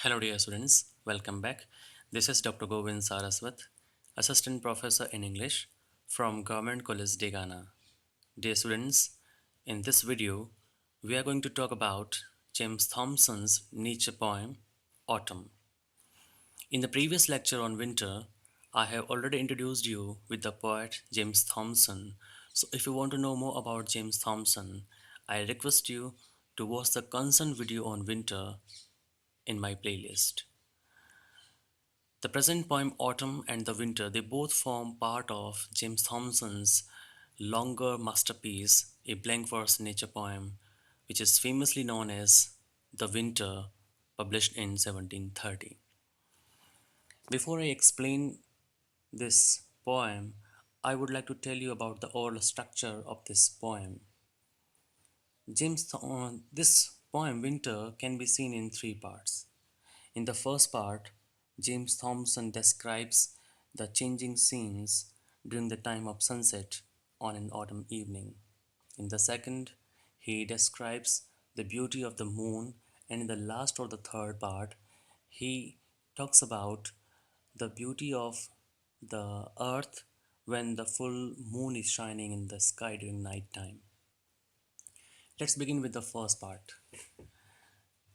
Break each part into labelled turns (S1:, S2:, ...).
S1: Hello, dear students. Welcome back. This is Dr. Govind Saraswat, Assistant Professor in English from Government College, Degana. Dear students, in this video, we are going to talk about James Thomson's Nietzsche poem, Autumn. In the previous lecture on winter, I have already introduced you with the poet James Thomson. So, if you want to know more about James Thomson, I request you to watch the concerned video on winter in my playlist. The present poem Autumn and the Winter, they both form part of James Thomson's longer masterpiece, a blank verse nature poem, which is famously known as The Winter, published in 1730. Before I explain this poem, I would like to tell you about the overall structure of this poem. This poem Winter can be seen in three parts. In the first part, James Thomson describes the changing scenes during the time of sunset on an autumn evening. In the second, he describes the beauty of the moon, and in the last or the third part, he talks about the beauty of the earth when the full moon is shining in the sky during night time. Let's begin with the first part.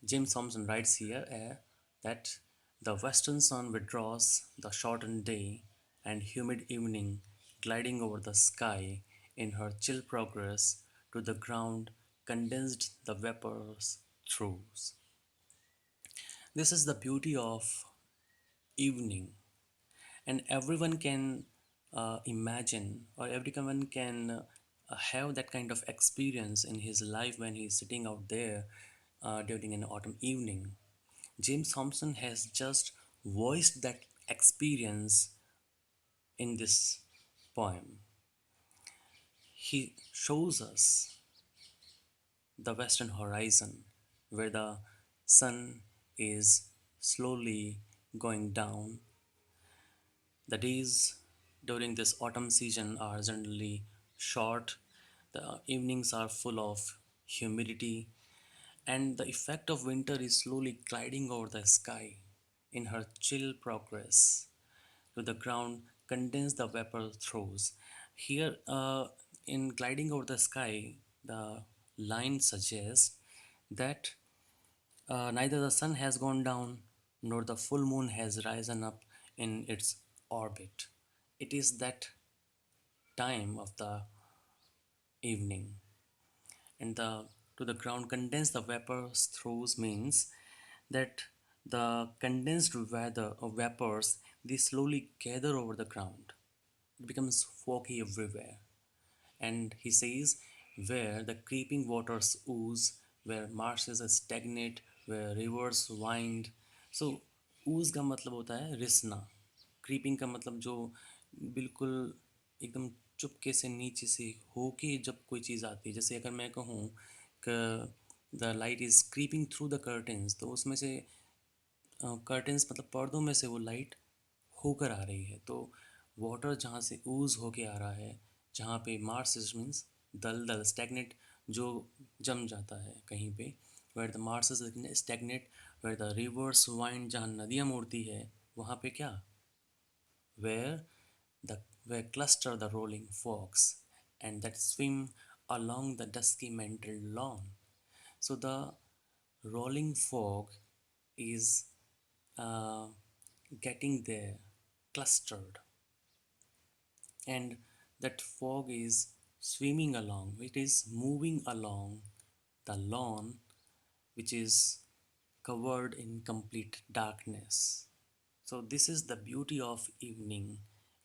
S1: James Thomson writes here that the western sun withdraws the shortened day and humid evening, gliding over the sky in her chill progress to the ground, condensed the vapors through. This is the beauty of evening, and everyone can imagine, or everyone can have that kind of experience in his life when he's sitting out there during an autumn evening. James Thompson has just voiced that experience in this poem. He shows us the western horizon where the sun is slowly going down. The days during this autumn season are generally short, the evenings are full of humidity, and the effect of winter is slowly gliding over the sky in her chill progress to the ground, condense the vapor throws. Here, in gliding over the sky, the line suggests that neither the sun has gone down nor the full moon has risen up in its orbit. It is that time of the evening, and the to the ground condense the vapors throws means that the condensed weather or vapors, they slowly gather over the ground. It becomes foggy everywhere. And he says, where the creeping waters ooze, where marshes stagnate, where rivers wind. So ooze का मतलब होता है रिसना. Creeping का मतलब जो बिल्कुल एकदम चुपके से नीचे से होके जब कोई चीज़ आती है, जैसे अगर मैं कहूँ कि the light is creeping through the curtains, तो उसमें से कर्टेंस मतलब पर्दों में से वो लाइट होकर आ रही है, तो वाटर जहाँ से ऊज होके आ रहा है, जहाँ पे मार्स मीन्स दल दल स्टैगनेट, जो जम जाता है कहीं पे, where the marsh stagnate, where the rivers wind, जहाँ नदियाँ मुड़ती है वहाँ पे क्या, where the where cluster the rolling fogs and that swim along the dusky mantle lawn. So the rolling fog is uh, getting there clustered, and that fog is swimming along, it is moving along the lawn, which is covered in complete darkness. So this is the beauty of evening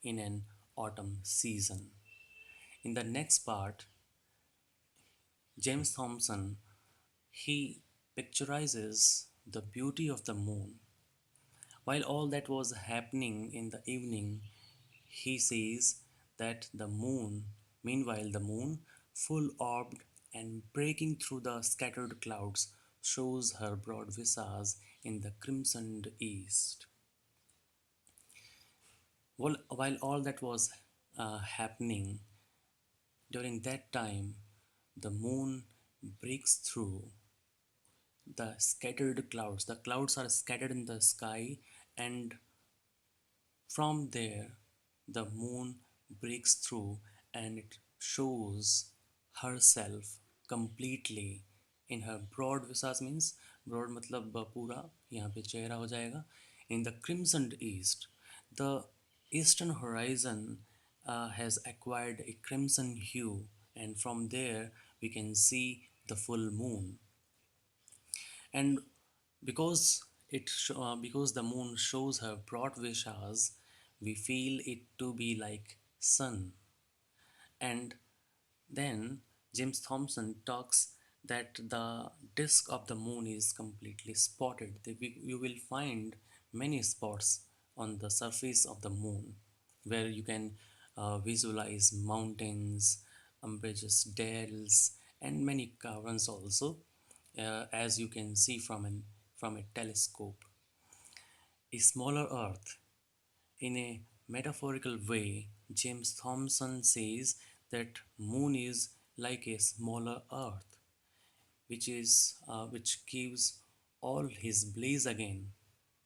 S1: in an autumn season. In the next part, James Thomson, he picturizes the beauty of the moon. While all that was happening in the evening, he says that the moon, meanwhile, the moon, full orbed and breaking through the scattered clouds, shows her broad visage in the crimsoned east. While all that was happening, during that time, the moon breaks through the scattered clouds. The clouds are scattered in the sky, and from there, the moon breaks through and it shows herself completely in her broad visage means broad मतलब पूरा यहाँ पे चेहरा हो जाएगा in the crimsoned east. The eastern horizon has acquired a crimson hue, and from there we can see the full moon. And because the moon shows her broad visage, we feel it to be like sun. And then James Thomson talks that the disk of the moon is completely spotted. You will find many spots on the surface of the moon where you can visualize mountains, umbrageous dales, and many caverns also, as you can see from a telescope. A smaller Earth. In a metaphorical way, James Thomson says that moon is like a smaller Earth, which gives all his blaze again,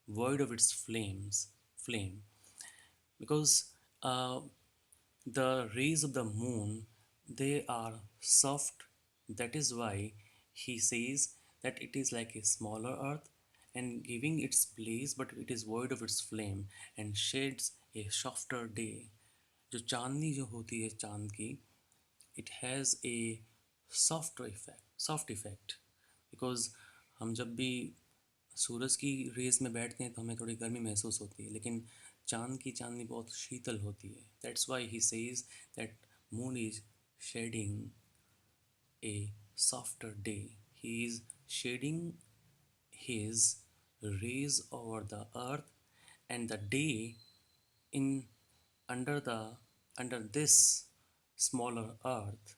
S1: void of its flame, because uh, the rays of the moon, they are soft. That is why he says that it is like a smaller earth and giving its blaze, but it is void of its flame and shades a softer day. जो चांदनी जो होती है चांद की, it has a soft effect because हम जब भी सूरज की रेस में बैठते हैं तो हमें थोड़ी गर्मी महसूस होती है, लेकिन चांद की चांदनी बहुत शीतल होती है. That's why he says that moon is shedding a softer day. He is shading his rays over the earth, and the day in under the under this smaller earth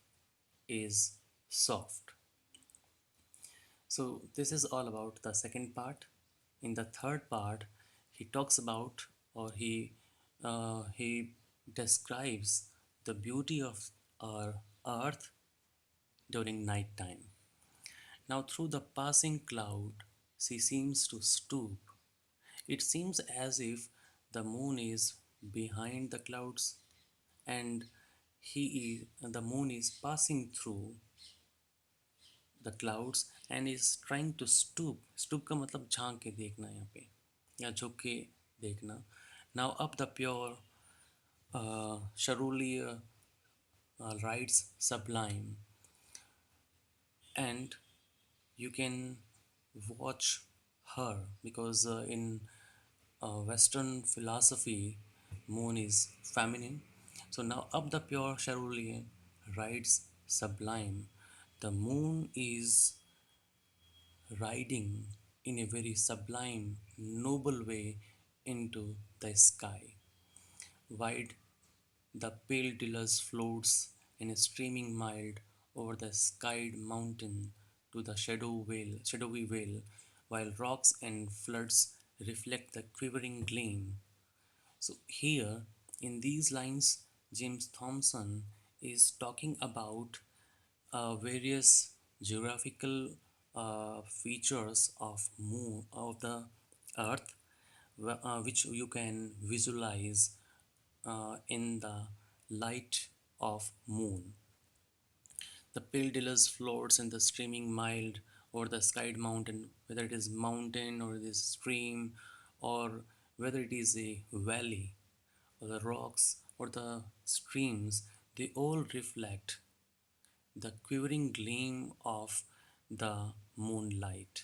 S1: is soft. So this is all about the second part. In the third part, he talks about, or he describes the beauty of our earth during night time. Now through the passing cloud, she seems to stoop. It seems as if the moon is behind the clouds, and the moon is passing through the clouds and is trying to stoop का मतलब झांक के देखना यहाँ पे या झुक के देखना. Now up the pure Charolier rides sublime, and you can watch her because in Western philosophy moon is feminine. So now up the pure Charolier rides sublime. The moon is riding in a very sublime, noble way into the sky. Wide, the pale Dillers floats in a streaming mild over the skied mountain to the shadowy vale, while rocks and floods reflect the quivering gleam. So here, in these lines, James Thomson is talking about various geographical features of the earth, which you can visualize in the light of moon. The pale dealers floats in the streaming mild over the skied mountain, whether it is mountain or it is stream, or whether it is a valley or the rocks or the streams, they all reflect the quivering gleam of the moonlight.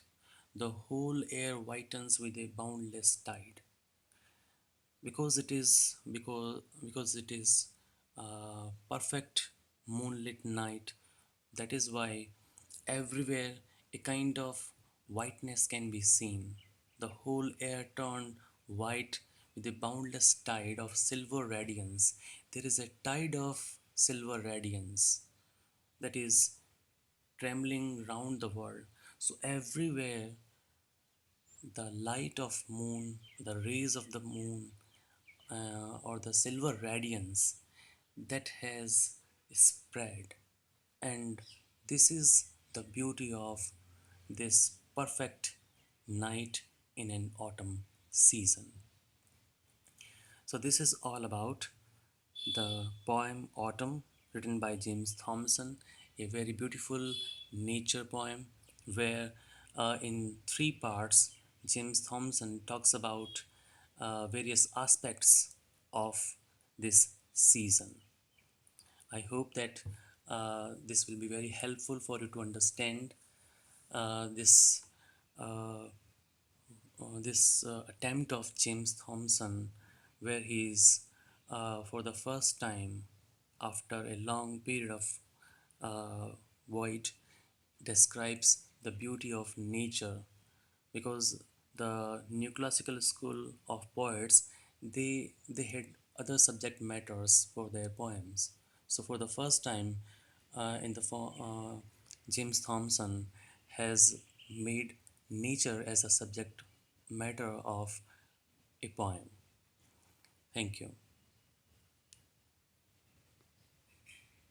S1: The whole air whitens with a boundless tide. Because it is perfect moonlit night. That is why everywhere a kind of whiteness can be seen. The whole air turned white with a boundless tide of silver radiance. There is a tide of silver radiance that is trembling round the world. So everywhere the light of moon, the rays of the moon, or the silver radiance that has spread. And this is the beauty of this perfect night in an autumn season. So, this is all about the poem Autumn, written by James Thomson, a very beautiful nature poem where, in three parts, James Thomson talks about various aspects of this season. I hope that this will be very helpful for you to understand this attempt of James Thomson, where he's for the first time after a long period of void describes the beauty of nature, because the neoclassical school of poets, they had other subject matters for their poems. So for the first time in the James Thomson has made nature as a subject matter of a poem. Thank you.